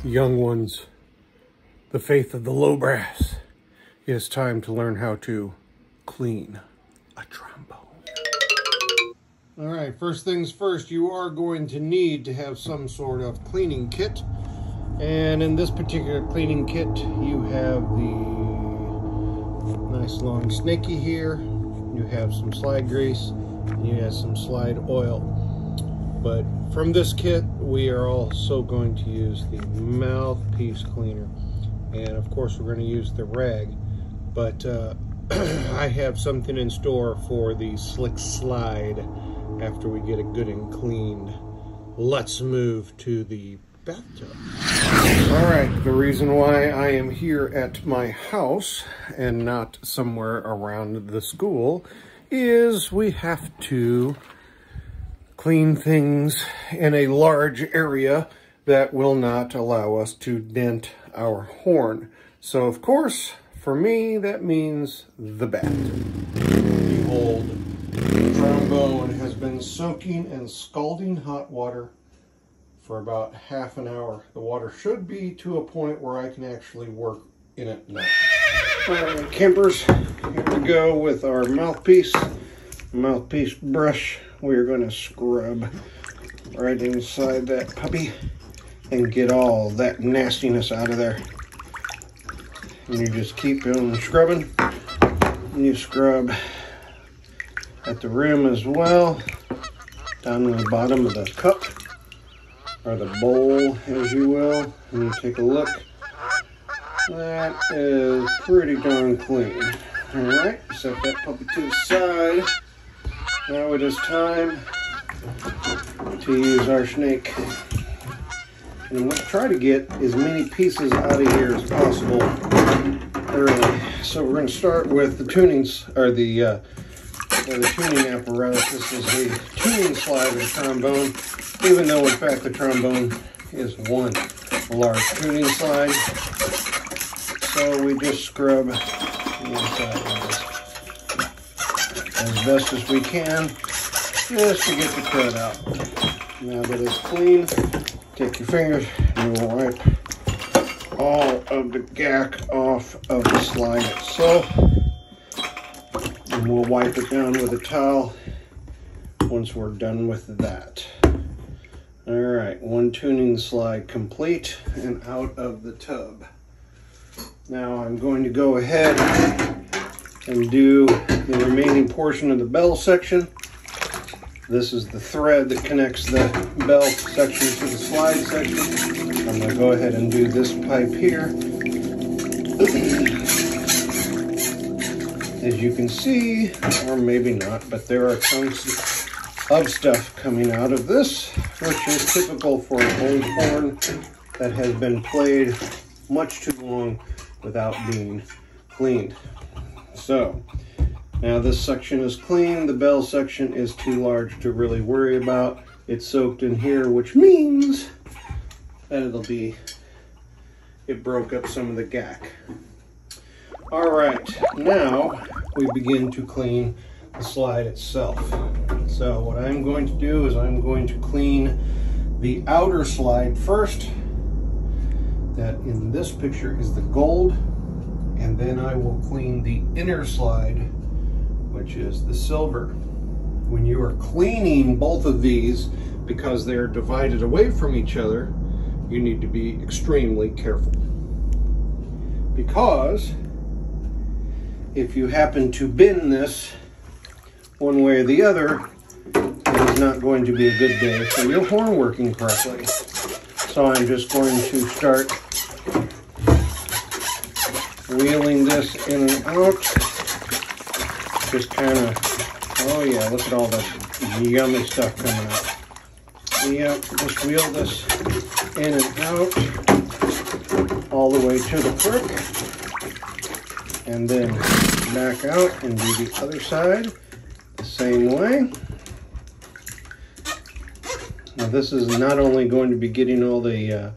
young ones, the faith of the low brass, it is time to learn how to clean a trombone. All right, first things first, you are going to need to have some sort of cleaning kit. And in this particular cleaning kit, you have the nice long snaky here, you have some slide grease, and you have some slide oil. But from this kit, we are also going to use the mouthpiece cleaner. And of course, we're going to use the rag. But I have something in store for the slick slide after we get it good and cleaned. Let's move to the bathtub. All right, the reason why I am here at my house and not somewhere around the school is we have to clean things in a large area that will not allow us to dent our horn. So of course, for me, that means the bat. The old trombone has been soaking in scalding hot water for about half an hour. The water should be to a point where I can actually work in it now. All right, campers, here we go with our mouthpiece brush. We're going to scrub right inside that puppy and get all that nastiness out of there. And you just keep on scrubbing, and you scrub at the rim as well, down to the bottom of the cup, or the bowl, as you will, and you take a look. That is pretty darn clean. All right, set that puppy to the side. Now it is time to use our snake. And I'm going to try to get as many pieces out of here as possible early. So we're going to start with the tunings, or the tuning apparatus. This is the tuning slide of the trombone, even though in fact the trombone is one large tuning slide. So we just scrub the inside of this as best as we can, just to get the crud out. Now that it's clean, take your fingers and you will wipe all of the gack off of the slide itself. And we'll wipe it down with a towel once we're done with that. All right, one tuning slide complete and out of the tub. Now I'm going to go ahead and do the remaining portion of the bell section. This is the thread that connects the bell section to the slide section. I'm going to go ahead and do this pipe here. As you can see, or maybe not, but there are chunks of stuff coming out of this, which is typical for an old horn that has been played much too long without being cleaned. So now this section is clean. The bell section is too large to really worry about. It's soaked in here, which means that it broke up some of the gack. All right, now we begin to clean the slide itself. So what I'm going to do is I'm going to clean the outer slide first. That in this picture is the gold. And then I will clean the inner slide, which is the silver. When you are cleaning both of these, because they're divided away from each other, you need to be extremely careful. Because if you happen to bend this one way or the other, it is not going to be a good day for your horn working correctly. So I'm just going to start wheeling this in and out. Just kind of, oh yeah, look at all the yummy stuff coming out. Yep, just wheel this in and out all the way to the crook, and then back out and do the other side the same way. Now this is not only going to be getting all the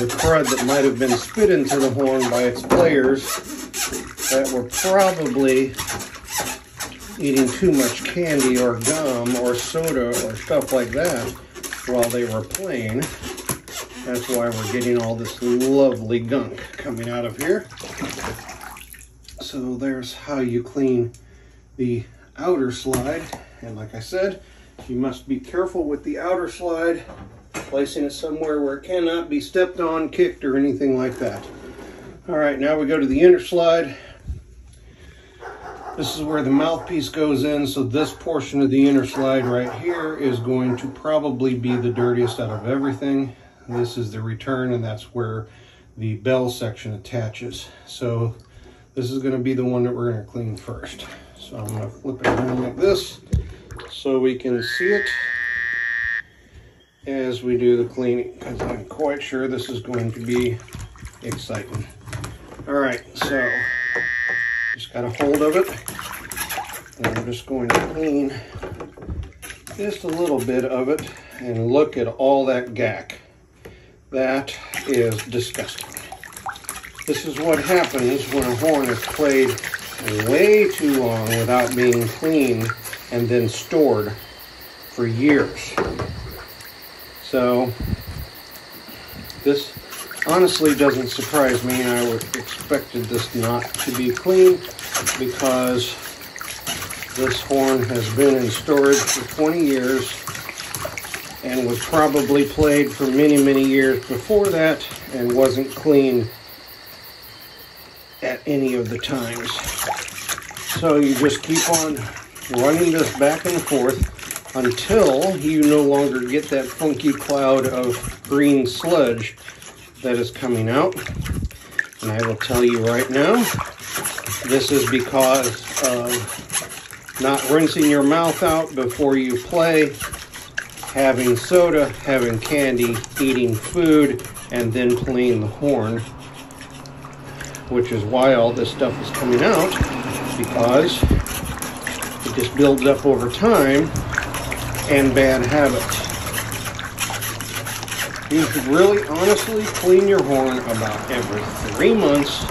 crud that might have been spit into the horn by its players that were probably eating too much candy or gum or soda or stuff like that while they were playing. That's why we're getting all this lovely gunk coming out of here. So there's how you clean the outer slide. And like I said, you must be careful with the outer slide, placing it somewhere where it cannot be stepped on, kicked, or anything like that. All right, now we go to the inner slide. This is where the mouthpiece goes in, so this portion of the inner slide right here is going to probably be the dirtiest out of everything. This is the return, and that's where the bell section attaches. So this is going to be the one that we're going to clean first. So I'm going to flip it around like this so we can see it as we do the cleaning, because I'm quite sure this is going to be exciting. All right, so just got a hold of it, and I'm just going to clean just a little bit of it, and look at all that gack. That is disgusting. This is what happens when a horn is played way too long without being cleaned and then stored for years. So this honestly doesn't surprise me. I would expected this not to be clean because this horn has been in storage for 20 years and was probably played for many, many years before that and wasn't cleaned at any of the times. So you just keep on running this back and forth until you no longer get that funky cloud of green sludge that is coming out. And I will tell you right now, this is because of not rinsing your mouth out before you play, having soda, having candy, eating food, and then playing the horn, which is why all this stuff is coming out, because it just builds up over time and bad habits. You should really honestly clean your horn about every 3 months.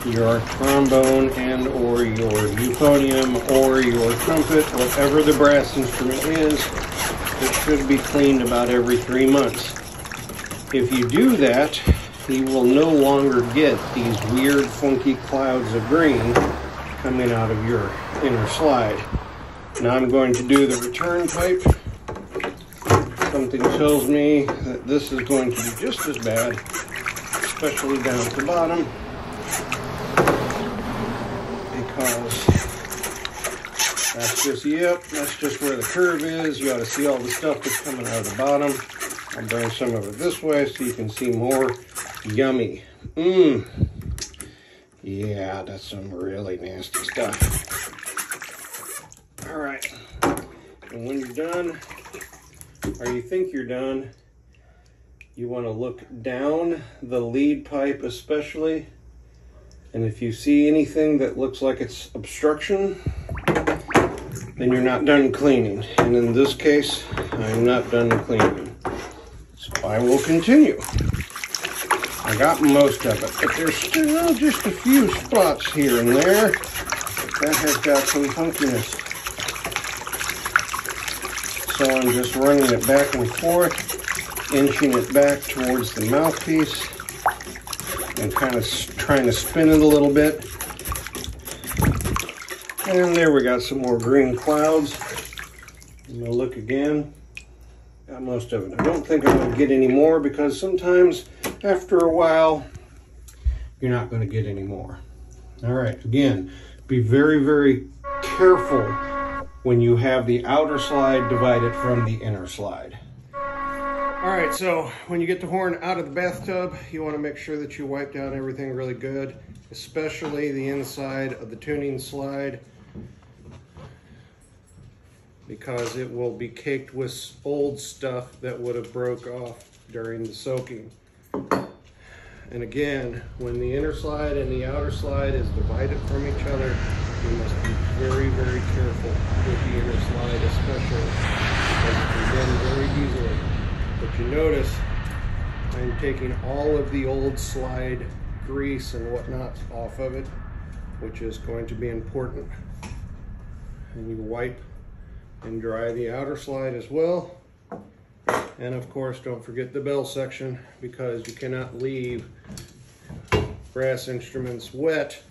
Your trombone and or your euphonium or your trumpet, whatever the brass instrument is, it should be cleaned about every 3 months. If you do that, you will no longer get these weird funky clouds of green coming out of your inner slide. Now I'm going to do the return pipe. Something tells me that this is going to be just as bad, especially down at the bottom, because that's just, yep, that's just where the curve is. You ought to see all the stuff that's coming out of the bottom. I'll bring some of it this way so you can see more. Yummy. Yeah, that's some really nasty stuff. All right, and when you're done, or you think you're done, you want to look down the lead pipe especially, and if you see anything that looks like it's obstruction, then you're not done cleaning. And in this case, I'm not done cleaning. So I will continue. I got most of it, but there's still just a few spots here and there that has got some funkiness. So I'm just running it back and forth, inching it back towards the mouthpiece, and kind of trying to spin it a little bit. And there we got some more green clouds. I'm going to look again. Got most of it. I don't think I'm going to get any more because sometimes after a while you're not going to get any more. All right, again, be very, very careful when you have the outer slide divided from the inner slide. All right, so when you get the horn out of the bathtub, you want to make sure that you wipe down everything really good, especially the inside of the tuning slide, because it will be caked with old stuff that would have broke off during the soaking. And again, when the inner slide and the outer slide is divided from each other, you must be very, very careful with the inner slide especially, because it can bend very easily. But you notice I'm taking all of the old slide grease and whatnot off of it, which is going to be important. And you wipe and dry the outer slide as well. And of course, don't forget the bell section, because you cannot leave brass instruments wet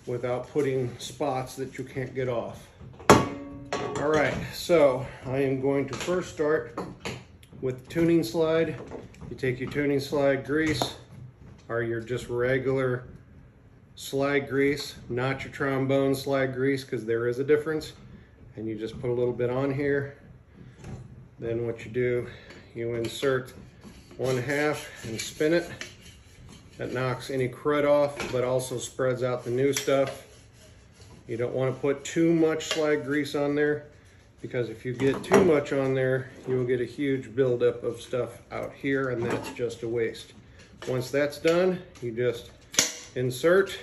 without putting spots that you can't get off. All right, so I am going to first start with the tuning slide. You take your tuning slide grease, or your just regular slide grease, not your trombone slide grease, because there is a difference. And you just put a little bit on here. Then what you do, you insert 1/2 and spin it. That knocks any crud off, but also spreads out the new stuff. You don't want to put too much slide grease on there, because if you get too much on there, you will get a huge buildup of stuff out here, and that's just a waste. Once that's done, you just insert.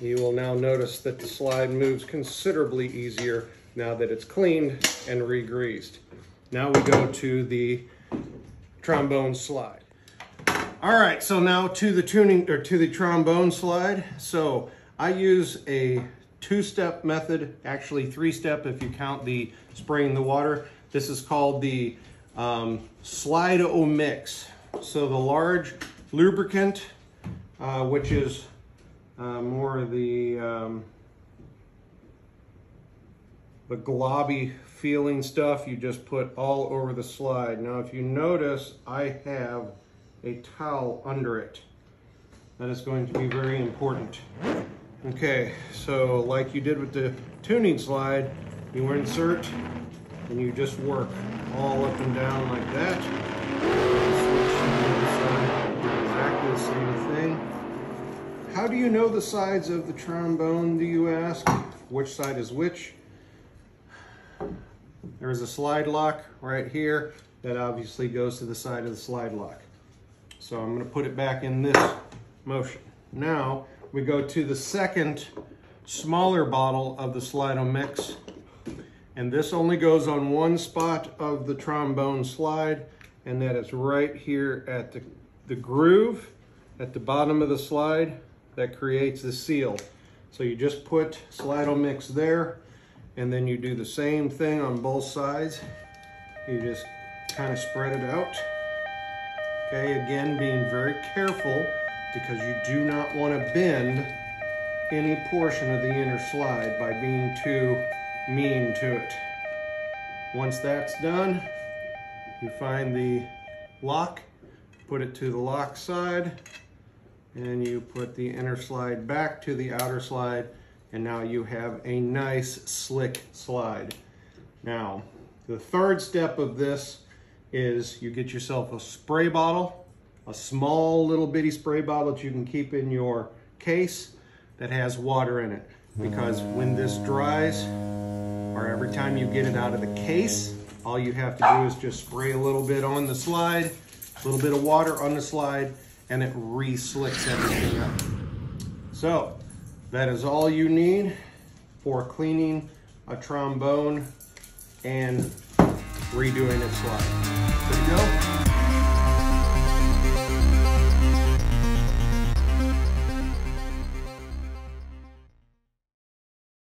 You will now notice that the slide moves considerably easier now that it's cleaned and re-greased. Now we go to the trombone slide. All right, so now to the trombone slide. So I use a 2-step method, actually 3-step if you count the spraying the water. This is called the Slide-O-Mix. So the large lubricant, which is more the globby feeling stuff, you just put all over the slide. Now if you notice, I have a towel under it. That is going to be very important. Okay, so like you did with the tuning slide, you insert and you just work all up and down like that. Exactly the same thing. How do you know the sides of the trombone, do you ask? Which side is which? There's a slide lock right here that obviously goes to the side of the slide lock. So I'm going to put it back in this motion. Now we go to the second smaller bottle of the Slide-O-Mix, and this only goes on one spot of the trombone slide, and that is right here at the groove at the bottom of the slide that creates the seal. So you just put Slide-O-Mix there, and then you do the same thing on both sides. You just kind of spread it out. Okay, again, being very careful, because you do not want to bend any portion of the inner slide by being too mean to it. Once that's done, you find the lock, put it to the lock side, and you put the inner slide back to the outer slide, and now you have a nice slick slide. Now, the third step of this is you get yourself a spray bottle, a small little bitty spray bottle that you can keep in your case that has water in it. Because when this dries, or every time you get it out of the case, all you have to do is just spray a little bit on the slide, a little bit of water on the slide, and it re-slicks everything up. So that is all you need for cleaning a trombone and redoing its slide. There you go.